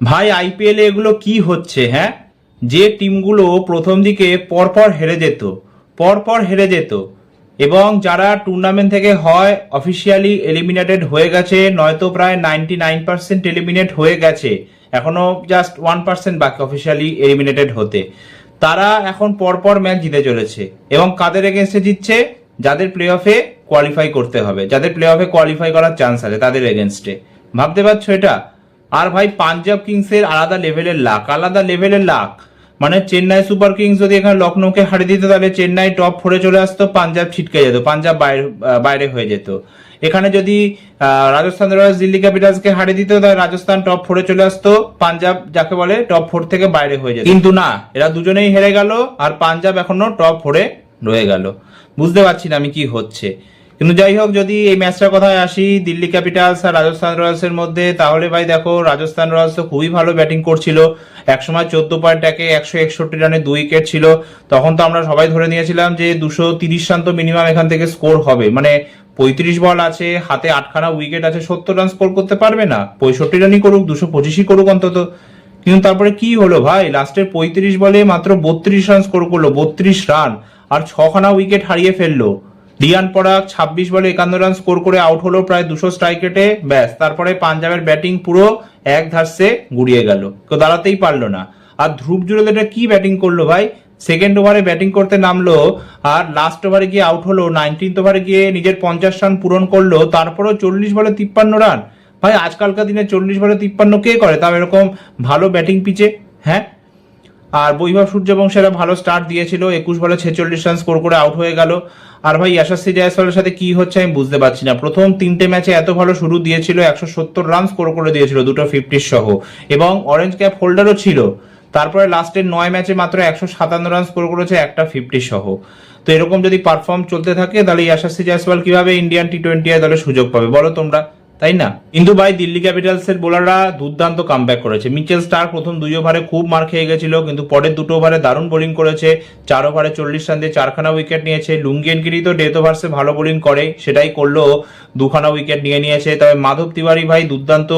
ভাই আইপিএলে এগুলো কি হচ্ছে? হ্যাঁ, যে টিমগুলো প্রথম দিকে পরপর হেরে যেত, পরপর হেরে যেত, এবং যারা টুর্নামেন্ট থেকে হয় অফিসিয়ালি এলিমিনেটেড হয়ে গেছে, নয়তো প্রায় 99% এলিমিনেট হয়ে গেছে, এখনো জাস্ট 1% বাকি অফিসিয়ালি এলিমিনেটেড হতে, তারা এখন পরপর ম্যাচ জিতে চলেছে। এবং কাদের এগেনস্টে জিতছে? যাদের প্লে অফে কোয়ালিফাই করতে হবে, যাদের প্লে অফে কোয়ালিফাই করার চান্স আছে তাদের এগেনস্টে। ভাবতে পারছো এটা? আর ভাই পাঞ্জাব কিংসের আলাদা লেভেলের লাক, আলাদা লেভেলের লাক। মানে চেন্নাই সুপার কিংস যদি এখানে লখনৌকে হারিয়ে দিত, তাহলে চেন্নাই টপ ফোরে চলে আসতো, পাঞ্জাব ছিটকে যেত, পাঞ্জাব বাইরে বাইরে হয়ে যেত। এখানে যদি রাজস্থান রয়্যালস দিল্লি ক্যাপিটালসকে হারিয়ে দিত, তাহলে রাজস্থান টপ ফোরে চলে আসতো, পাঞ্জাব যাকে বলে টপ ফোর থেকে বাইরে হয়ে যেত। কিন্তু না, এরা দুজনেই হেরে গেল, আর পাঞ্জাব এখনো টপ ফোরে রয়ে গেল। বুঝতে পারছি না আমি কি হচ্ছে। কিন্তু যাই হোক, যদি এই ম্যাচটার কথায় আসি, দিল্লি ক্যাপিটালস আর রাজস্থান রয়্যালস এর মধ্যে, তাহলে ভাই দেখো, রাজস্থান রয়্যালস তো খুবই ভালো ব্যাটিং করছিল। একসময় 14.1 161 রানে 2 উইকেট ছিল। তখন তো আমরা সবাই ধরে নিয়েছিলাম যে 230 রান তো মিনিমাম এখান থেকে স্কোর হবে। মানে 35 বল আছে, হাতে 8খানা উইকেট আছে, 70 রান স্কোর করতে পারবে না? 65 রানই করুক, 225ই করুক অন্তত। কিন্তু তারপরে কি হলো ভাই, লাস্টের 35 বলে মাত্র 32 রান স্কোর করলো, 32 রান, আর 6খানা উইকেট হারিয়ে ফেললো। রিয়ান পরাগ 26 বলে 51 রান স্কোর করে আউট হলো প্রায় 200 স্ট্রাইক রেটে। ব্যাস, তারপরে পাঞ্জাবের ব্যাটিং পুরো এক ধারসে গুড়িয়ে গেল, কেউ দাঁড়াতেই পারলো না। আর ধ্রুব জুরেল এটা কি ব্যাটিং করলো ভাই! সেকেন্ড ওভারে ব্যাটিং করতে নামলো, আর লাস্ট ওভারে গিয়ে আউট হলো, 19th ওভারে গিয়ে নিজের 50 রান পূরণ করলো, তারপরেও 40 বলে 53 রান। ভাই আজকালকার দিনে 40 বলে 53 কে করে, তাও এরকম ভালো ব্যাটিং পিচে? হ্যাঁ। আর বৈভব সূর্যবংশীরা ভালো স্টার্ট দিয়েছিল, 21 বলে 46 রান স্কোর করে আউট হয়ে গেল। আর ভাই যশস্বী জয়সওয়ালের সাথে কি হচ্ছে আমি বুঝতে পারছি না। প্রথম 3টে ম্যাচে এত ভালো শুরু দিয়েছিল, 170 রান স্কোর করে দিয়েছিল, 2টো 50 সহ, এবং অরেঞ্জ ক্যাপ হোল্ডারও ছিল। তারপরে লাস্টের 9 ম্যাচে মাত্র 157 রান স্কোর করেছে, একটা 50 সহ। তো এরকম যদি পারফর্ম চলতে থাকে, তাহলে যশস্বী জয়সওয়াল কিভাবে ইন্ডিয়ান টি-20 দলে সুযোগ পাবে বলো তোমরা, তাই না? কিন্তু ভাই দিল্লি ক্যাপিটালস এর বোলাররা দুর্দান্ত কামব্যাক করেছে। মিচেল স্টার্ক প্রথম 2 ওভারে খুব মার খেয়ে গেছিল, কিন্তু পরের 2টো ওভারে দারুণ বোলিং করেছে। 4 ওভারে 40 রান দিয়ে 4খানা উইকেট নিয়েছে। লুঙ্গিয়ানগিরি তো ডেথ ওভার্সে ভালো বোলিং করে, সেটাই করলো, 2খানা উইকেট নিয়ে নিয়েছে। তবে মাধব তিওয়ারি ভাই দুর্দান্ত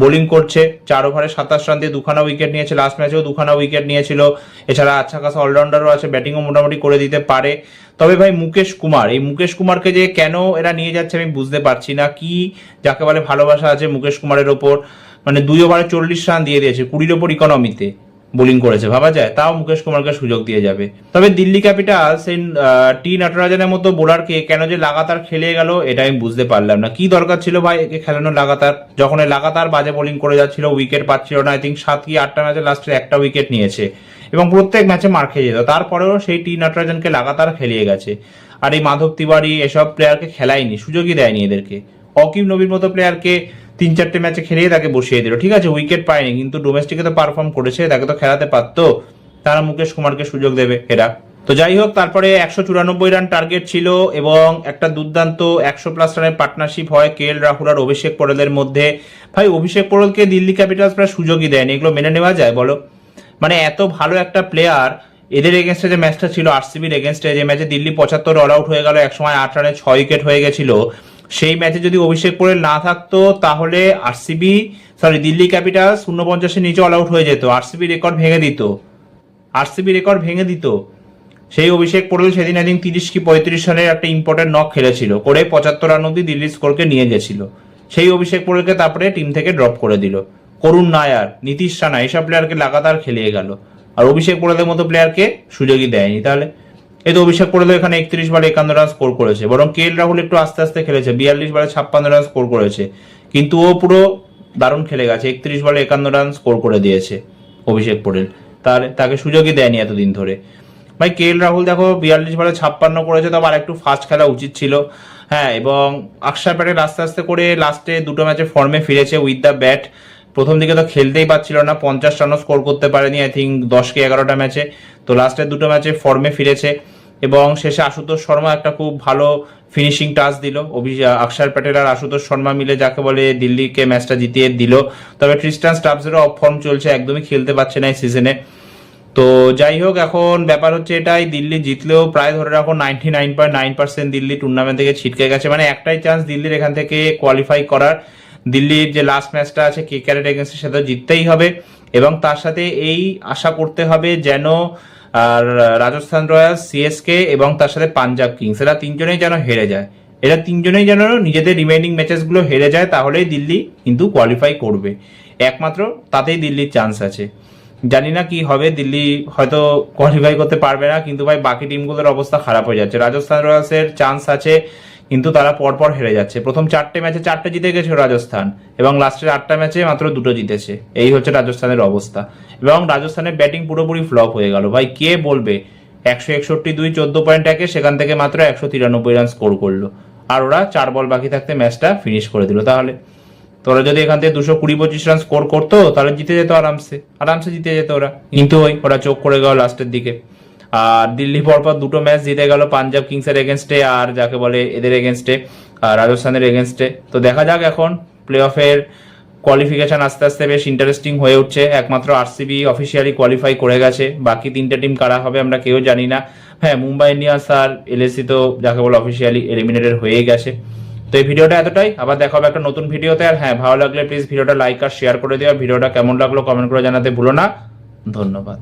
বোলিং করছে, 4 ওভারে 27 রান দিয়ে 2খানা উইকেট নিয়েছে, লাস্ট ম্যাচেও 2খানা উইকেট নিয়েছিল। এছাড়া আচ্ছা খাসা অলরাউন্ডারও আছে, ব্যাটিংও মোটামুটি করে দিতে পারে। তবে ভাই মুকেশ কুমার, এই মুকেশ কুমারকে যে কেন এরা নিয়ে যাচ্ছে আমি বুঝতে পারছি না। কি যাকে বলে ভালোবাসা আছে মুকেশ কুমারের ওপর? মানে 2 ওভারে 40 রান দিয়ে দিয়েছে, 20-র ওপর ইকোনমিতে বোলিং করেছে, ভাবা যায়? তাও মুকেশ কুমারকে সুযোগ দিয়ে যাবে। তবে দিল্লি ক্যাপিটালস এই টি নটরাজনের মতো বোলারকে কেন যে লাগাতার খেলে গেল, এটা আমি বুঝতে পারলাম না। কি দরকার ছিল ভাই একে খেলানো লাগাতার, যখন লাগাতার বাজে বোলিং করে যাচ্ছিল, উইকেট পাচ্ছিল না। আই থিঙ্ক 7 কি 8টা ম্যাচে লাস্টে একটা উইকেট নিয়েছে, এবং প্রত্যেক ম্যাচে মার খেয়ে যেত, তারপরেও সেই টি নটরাজনকে লাগাতার খেলিয়ে গেছে। আর এই মাধব তিওয়ারি এসব প্লেয়ারকে খেলায়নি, সুযোগই দেয়নি এদেরকে। অকিব নবীর মতো প্লেয়ারকে 3-4টে ম্যাচে খেলিয়ে তাকে বসিয়ে দিল, ঠিক আছে উইকেট পায়নি, কিন্তু ডোমেস্টিকে তো পারফর্ম করেছে, তাকে তো খেলাতে পারতো। তারা মুকেশ কুমারকে সুযোগ দেবে এরা? তো যাই হোক, তারপরে 194 রান টার্গেট ছিল, এবং একটা দুর্দান্ত 100+ রানের পার্টনারশিপ হয় কে এল রাহুল আর অভিষেক পোরেলের মধ্যে। ভাই অভিষেক পোরেলকে দিল্লি ক্যাপিটালস প্রায় সুযোগই দেয়নি, এগুলো মেনে নেওয়া যায় বলো? মানে এত ভালো একটা প্লেয়ার, এদের এগেনস্টে যে ম্যাচটা ছিল আরসিবির এগেনস্টে, যে ম্যাচে দিল্লি 75 অল আউট হয়ে গেল, একসময় 8 রানে 6 উইকেট হয়ে গেছিল, সেই ম্যাচে যদি অভিষেক পোরেল না থাকতো, তাহলে দিল্লি ক্যাপিটালস 49-এর নিচে অল আউট হয়ে যেত, আরসিবি রেকর্ড ভেঙে দিত, আরসিবি রেকর্ড ভেঙে দিত। সেই অভিষেক পোরেল সেদিন আই থিঙ্ক 30 কি 35 রানের একটা ইম্পর্টেন্ট নক খেলেছিল, করে 75 রান অব্দি দিল্লির স্কোরকে নিয়ে গেছিল। সেই অভিষেক পোরেলকে তারপরে টিম থেকে ড্রপ করে দিল। করুণ নায়ার, নীতিশ রানা, এসব প্লেয়ারকে লাগাতার খেলিয়ে গেল, আর অভিষেক পোরেলের মতো প্লেয়ারকে সুযোগই দেয়নি। তাহলে এই তো অভিষেক পোরেল এখানে 31 বলে 51 রান স্কোর করেছে, বরং কে এল রাহুল একটু আস্তে আস্তে খেলেছে, 42 বলে 56 রান স্কোর করেছে, কিন্তু ও পুরো দারুণ খেলে গেছে, 31 বলে 51 রান স্কোর করে দিয়েছে অভিষেক পোরেল। তাহলে তাকে সুযোগই দেয়নি এতদিন ধরে। ভাই কে এল রাহুল দেখো 42 বলে 56 করেছে, তবে আর একটু ফাস্ট খেলা উচিত ছিল। হ্যাঁ, এবং অক্ষর প্যাটেল আস্তে আস্তে করে লাস্টে 2টো ম্যাচে ফর্মে ফিরেছে উইথ দ্য ব্যাট। প্রথম দিকে তো খেলতেই পারছিল না, 50 রানও স্কোর করতে পারেনি আই থিঙ্ক 10 কি 11টা ম্যাচে। তো লাস্টের 2টো ম্যাচে ফর্মে ফিরেছে, এবং শেষে আশুতোষ শর্মা একটা খুব ভালো ফিনিশিং টাচ দিল। অক্ষর প্যাটেল আর আশুতোষ শর্মা মিলে যাকে বলে দিল্লিকে ম্যাচটা জিতিয়ে দিল। তবে ট্রিস্টান স্টাবসেরও অফ ফর্ম চলছে, একদমই খেলতে পারছে না এই সিজনে। তো যাই হোক, এখন ব্যাপার হচ্ছে এটাই, দিল্লি জিতলেও প্রায় ধরে রাখো 99.9% দিল্লি টুর্নামেন্ট থেকে ছিটকে গেছে। মানে একটাই চান্স দিল্লির এখান থেকে কোয়ালিফাই করার, দিল্লির যে লাস্ট ম্যাচটা আছে কেকেআরের এগেনস্টে সেটা জিততেই হবে, এবং তার সাথে এই আশা করতে হবে যেন আর রাজস্থান রয়্যালস, সিএসকে এবং তার সাথে পাঞ্জাব কিংস, এরা তিনজনেই যেন হেরে যায়। এরা তিনজনেই যেন নিজেদের রিমেইনিং ম্যাচেসগুলো হেরে যায়, তাহলেই দিল্লি কিন্তু কোয়ালিফাই করবে, একমাত্র তাতেই দিল্লির চান্স আছে। জানি না কি হবে, দিল্লি হয়তো কোয়ালিফাই করতে পারবে না, কিন্তু ভাই বাকি টিমগুলোর অবস্থা খারাপ হয়ে যাচ্ছে। রাজস্থান রয়্যালসের চান্স আছে, কিন্তু তারা পরপর হেরে যাচ্ছে। প্রথম 4টে ম্যাচে 4টে জিতে গেছে রাজস্থান, এবং লাস্টের 8টা ম্যাচে মাত্র 2টো জিতেছে। এই হচ্ছে রাজস্থানের অবস্থা, এবং রাজস্থানের ব্যাটিং পুরোপুরি ফ্লপ হয়ে গেল। ভাই কে বলবে 161-2 14 পয়েন্ট একে, সেখান থেকে মাত্র 193 রান স্কোর করলো, আর ওরা 4 বল বাকি থাকতে ম্যাচটা ফিনিশ করে দিল। তাহলে তোরা যদি এখান থেকে 220-25 রান স্কোর করতো তাহলে জিতে যেত, আরামসে আরামসে জিতে যেত ওরা, কিন্তু ওরা চোখ করে গেল লাস্টের দিকে। আর দিল্লি পরপর 2টো ম্যাচ জিতে গেল, পাঞ্জাব কিংসের এগেনস্টে আর যাকে বলে এদের এগেনস্টে, রাজস্থানের এগেনস্টে। তো দেখা যাক, এখন প্লে অফের কোয়ালিফিকেশন আস্তে আস্তে বেশ ইন্টারেস্টিং হয়ে উঠছে। একমাত্র আরসিবি অফিসিয়ালি কোয়ালিফাই করে গেছে, বাকি 3টে টিম কারা হবে আমরা কেউ জানি না। হ্যাঁ, মুম্বাই ইন্ডিয়ান্স আর এলএসি তো যাকে বলে অফিসিয়ালি এলিমিনেটেড হয়ে গেছে। তো এই ভিডিওটা এতটাই, আবার দেখা হবে একটা নতুন ভিডিওতে। আর হ্যাঁ, ভালো লাগলে প্লিজ ভিডিওটা লাইক আর শেয়ার করে দিও। ভিডিওটা কেমন লাগলো কমেন্ট করে জানাতে ভুলো না। ধন্যবাদ।